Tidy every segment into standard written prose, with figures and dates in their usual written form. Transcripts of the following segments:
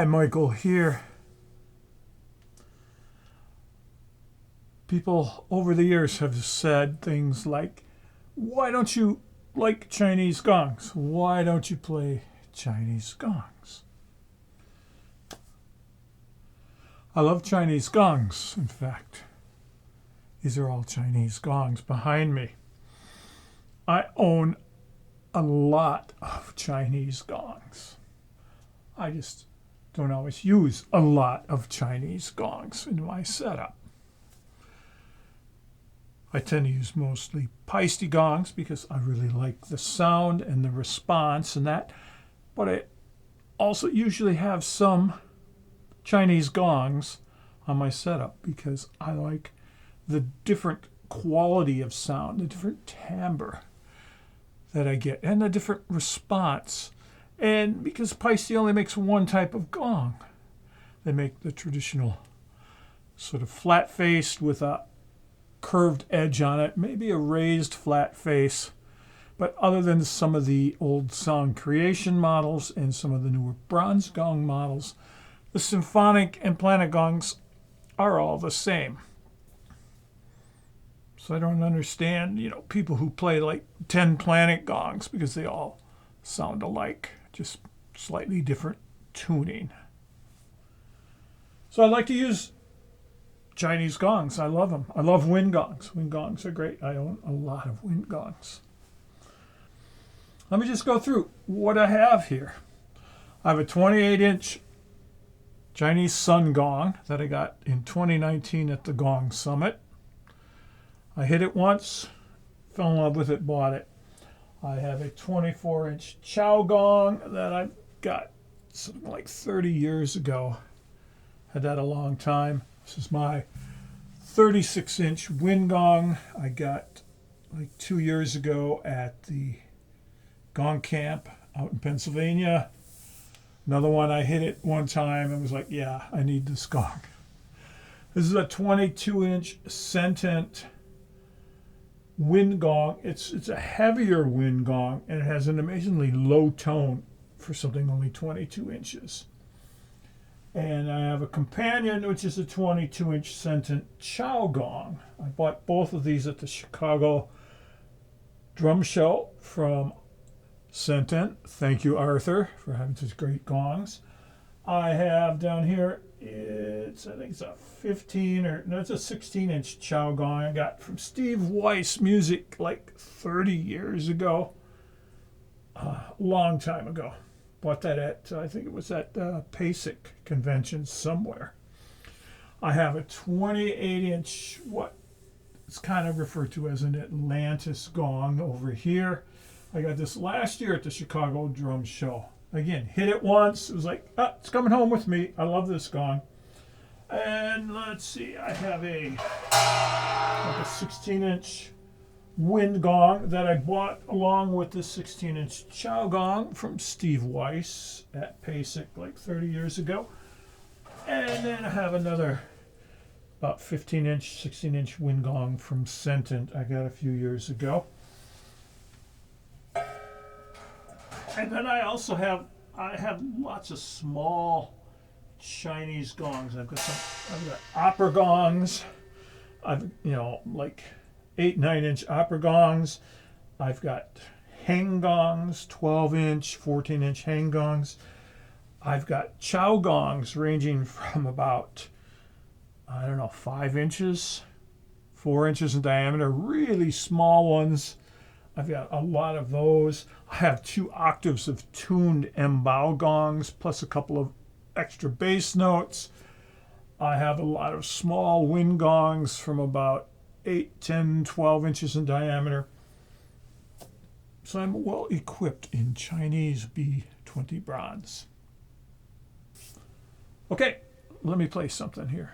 Michael here. People over the years have said things like, why don't you like Chinese gongs? Why don't you play Chinese gongs? I love Chinese gongs, in fact. These are all Chinese gongs behind me. I own a lot of Chinese gongs. I just don't always use a lot of Chinese gongs in my setup. I tend to use mostly Peisty gongs because I really like the sound and the response and that. But I also usually have some Chinese gongs on my setup because I like the different quality of sound, the different timbre that I get, and the different response. And because Peisty only makes one type of gong, they make the traditional sort of flat-faced with a curved edge on it, maybe a raised flat face. But other than some of the old sound creation models and some of the newer bronze gong models, the symphonic and planet gongs are all the same. So I don't understand, people who play like 10 planet gongs because they all sound alike, just slightly different tuning. So I like to use Chinese gongs. I love them. I love wind gongs. Wind gongs are great. I own a lot of wind gongs. Let me just go through what I have here. I have a 28-inch Chinese sun gong that I got in 2019 at the Gong Summit. I hit it once, fell in love with it, bought it. I have a 24-inch Chow gong that I got something like 30 years ago. Had that a long time. This is my 36-inch wind gong I got like 2 years ago at the Gong Camp out in Pennsylvania. Another one, I hit it one time and was like, yeah, I need this gong. This is a 22-inch Sentent wind gong. It's a heavier wind gong, and it has an amazingly low tone for something only 22 inches. And I have a companion, which is a 22-inch Sentent Chow gong. I bought both of these at the Chicago Drum Show from Sentent. Thank you, Arthur, for having such great gongs. I have down here, I think it's a 16-inch Chow gong I got from Steve Weiss Music like 30 years ago. Long time ago. Bought that at, I think it was at PASIC convention somewhere. I have a 28-inch, what it's kind of referred to as an Atlantis gong over here. I got this last year at the Chicago Drum Show. Again, hit it once. It was like, it's coming home with me. I love this gong. And let's see, I have a 16-inch wind gong that I bought along with the 16-inch Chow gong from Steve Weiss at PASIC like 30 years ago. And then I have another about 15-inch, 16-inch wind gong from Sentent I got a few years ago. And then I also have lots of small Chinese gongs. I've got opera gongs. I've like 8-9-inch opera gongs. I've got hang gongs, 12-inch, 14-inch hang gongs. I've got Chow gongs ranging from about 5 inches, 4 inches in diameter, really small ones. I've got a lot of those. I have 2 octaves of tuned embao gongs, plus a couple of extra bass notes. I have a lot of small wind gongs from about 8, 10, 12 inches in diameter. So I'm well equipped in Chinese B20 bronze. Okay, let me play something here.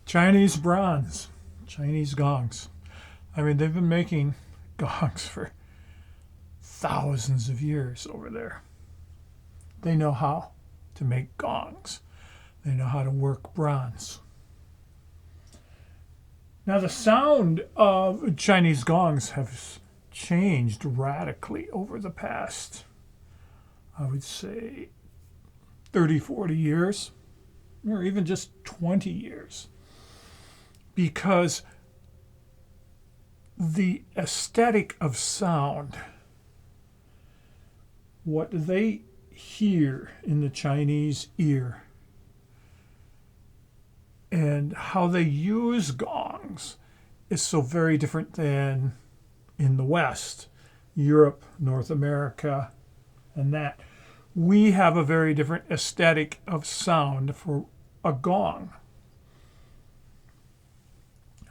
Chinese bronze, Chinese gongs. I mean, they've been making gongs for thousands of years over there. They know how to make gongs. They know how to work bronze. Now, the sound of Chinese gongs has changed radically over the past, I would say, 30, 40 years, or even just 20 years, because the aesthetic of sound, what they hear in the Chinese ear, and how they use gongs is so very different than in the West, Europe, North America, and that. We have a very different aesthetic of sound for a gong.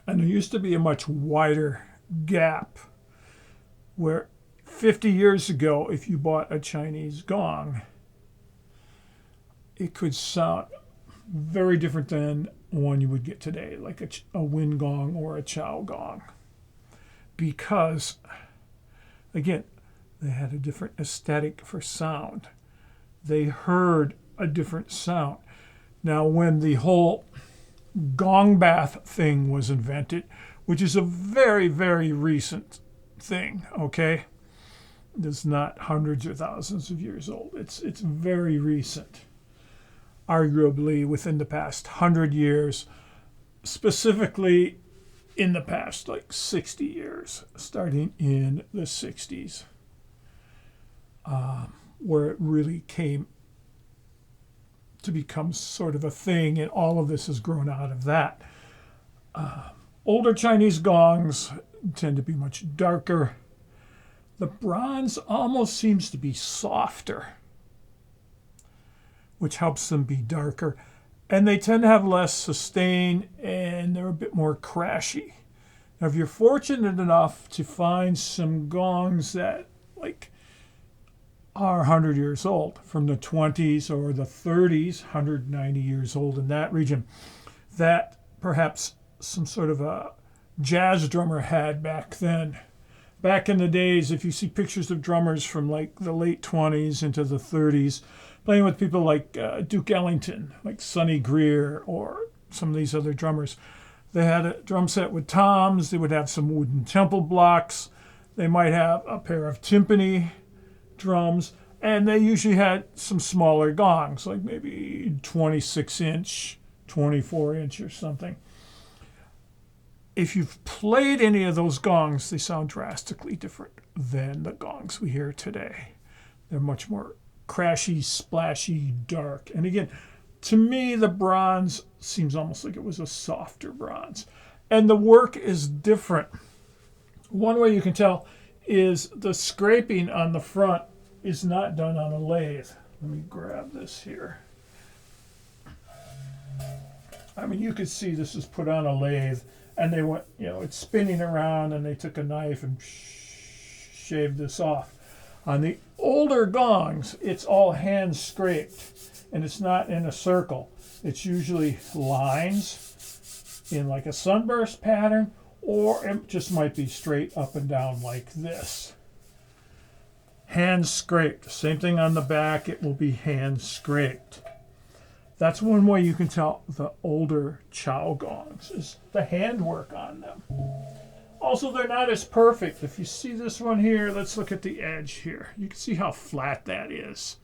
And there used to be a much wider gap where 50 years ago, if you bought a Chinese gong, it could sound very different than one you would get today, like a wind gong or a chow gong. Because, again, they had a different aesthetic for sound. They heard a different sound. Now, when the whole gong bath thing was invented, which is a very, very recent thing, okay? It's not hundreds or thousands of years old. It's very recent. Arguably within the past 100 years, specifically in the past like 60 years, starting in the 60s, where it really came to become sort of a thing, and all of this has grown out of that. Older Chinese gongs tend to be much darker. The bronze almost seems to be softer, which helps them be darker. And they tend to have less sustain, and they're a bit more crashy. Now, if you're fortunate enough to find some gongs that are 100 years old, from the 20s or the 30s, 190 years old in that region, that perhaps some sort of a jazz drummer had back then. Back in the days, if you see pictures of drummers from the late 20s into the 30s, playing with people like Duke Ellington, like Sonny Greer, or some of these other drummers, they had a drum set with toms. They would have some wooden temple blocks. They might have a pair of timpani drums, and they usually had some smaller gongs, like maybe 26-inch, 24-inch or something. If you've played any of those gongs, they sound drastically different than the gongs we hear today. They're much more crashy, splashy, dark. And again, to me, the bronze seems almost like it was a softer bronze. And the work is different. One way you can tell is the scraping on the front is not done on a lathe. Let me grab this here. I mean, you could see this is put on a lathe, and they went, it's spinning around, and they took a knife and shaved this off. On the older gongs, it's all hand scraped, and it's not in a circle. It's usually lines in like a sunburst pattern, or it just might be straight up and down like this. Hand scraped. Same thing on the back, it will be hand scraped. That's one way you can tell the older chow gongs, is the handwork on them. Also, they're not as perfect. If you see this one here, let's look at the edge here. You can see how flat that is.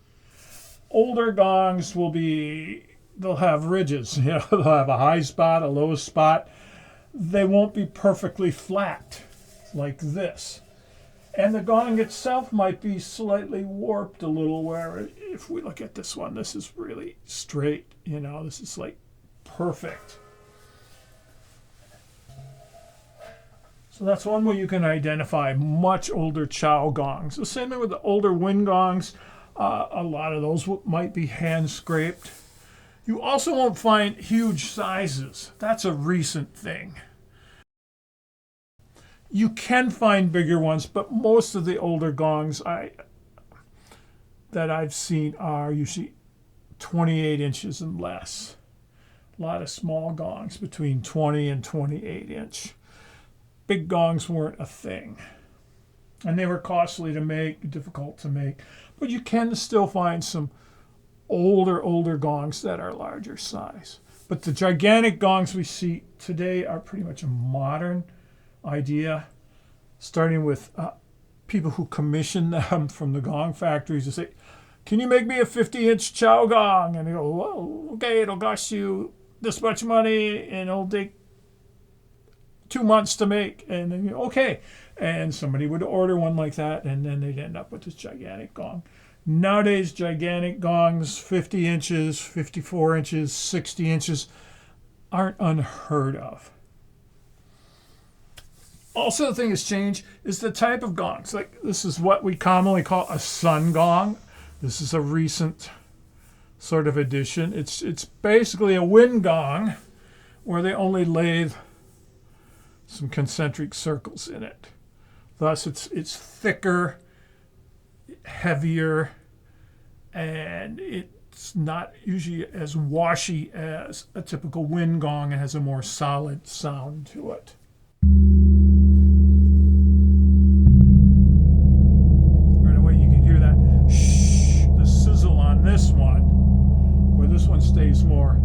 Older gongs they'll have ridges. They'll have a high spot, a low spot. They won't be perfectly flat like this. And the gong itself might be slightly warped a little, where if we look at this one, this is really straight. This is like perfect. So that's one way you can identify much older chow gongs. The same thing with the older wind gongs. A lot of those might be hand scraped. You also won't find huge sizes. That's a recent thing. You can find bigger ones, but most of the older gongs that I've seen are usually 28 inches and less. A lot of small gongs between 20 and 28 inch. Big gongs weren't a thing. And they were costly to make, difficult to make. But you can still find some older gongs that are larger size. But the gigantic gongs we see today are pretty much a modern idea, starting with people who commission them from the gong factories to say, can you make me a 50-inch chow gong? And they go, well, okay, it'll cost you this much money and it'll take 2 months to make. And then, okay. And somebody would order one like that, and then they'd end up with this gigantic gong. Nowadays, gigantic gongs, 50 inches, 54 inches, 60 inches, aren't unheard of. Also, the thing that's changed is the type of gongs. Like, this is what we commonly call a sun gong. This is a recent sort of addition. It's basically a wind gong where they only lathe some concentric circles in it. Thus, it's thicker, heavier, and it's not usually as washy as a typical wind gong. It has a more solid sound to it. Right away, you can hear that shh, the sizzle on this one, where this one stays more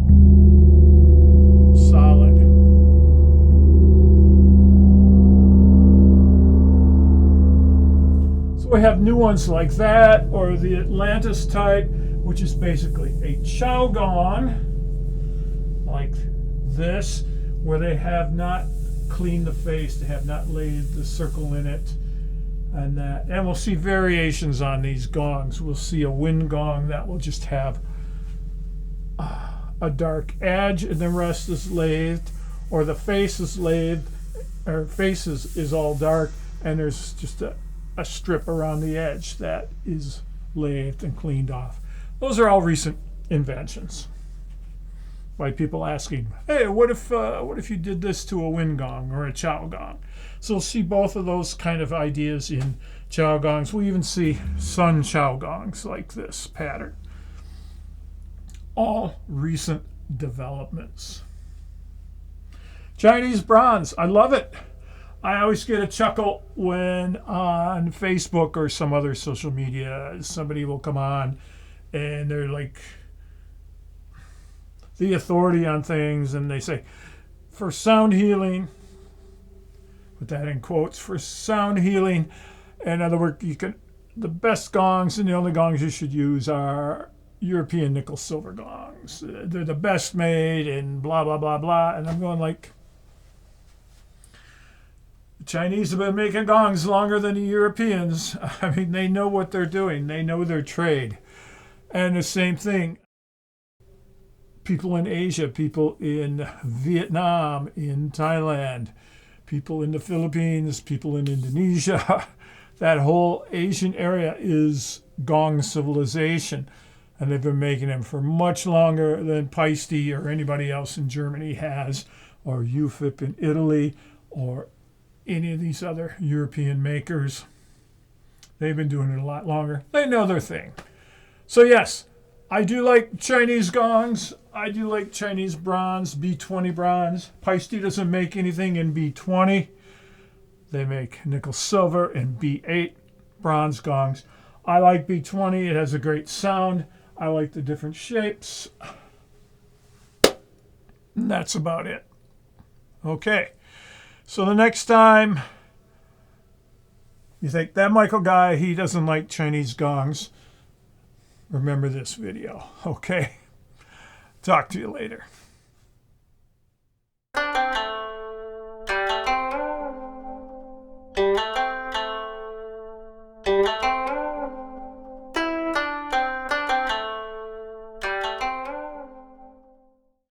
solid. So we have new ones like that, or the Atlantis type, which is basically a chow gong, like this, where they have not cleaned the face, they have not laid the circle in it, and that. And we'll see variations on these gongs. We'll see a wind gong that will just have a dark edge, and the rest is lathed, or the face is lathed, or face is all dark, and there's just a strip around the edge that is lathed and cleaned off. Those are all recent inventions by people asking, hey, what if you did this to a wind gong or a chow gong? So we'll see both of those kind of ideas in chow gongs. We even see sun chow gongs like this pattern. All recent developments. Chinese bronze, I love it. I always get a chuckle when on Facebook or some other social media, somebody will come on and they're like the authority on things, and they say, for sound healing, put that in quotes, for sound healing, in other words, the best gongs and the only gongs you should use are European nickel silver gongs. They're the best made and blah, blah, blah, blah. And I'm going like, Chinese have been making gongs longer than the Europeans. I mean, they know what they're doing. They know their trade. And the same thing, people in Asia, people in Vietnam, in Thailand, people in the Philippines, people in Indonesia, that whole Asian area is gong civilization. And they've been making them for much longer than Paiste or anybody else in Germany has, or UFIP in Italy, or any of these other European makers. They've been doing it a lot longer. They know their thing. So yes, I do like Chinese gongs. I do like Chinese bronze, B20 bronze. Paiste doesn't make anything in B20. They make nickel silver and B8 bronze gongs. I like B20. It has a great sound. I like the different shapes. And that's about it. Okay. So the next time you think, that Michael guy, he doesn't like Chinese gongs, remember this video, okay? Talk to you later.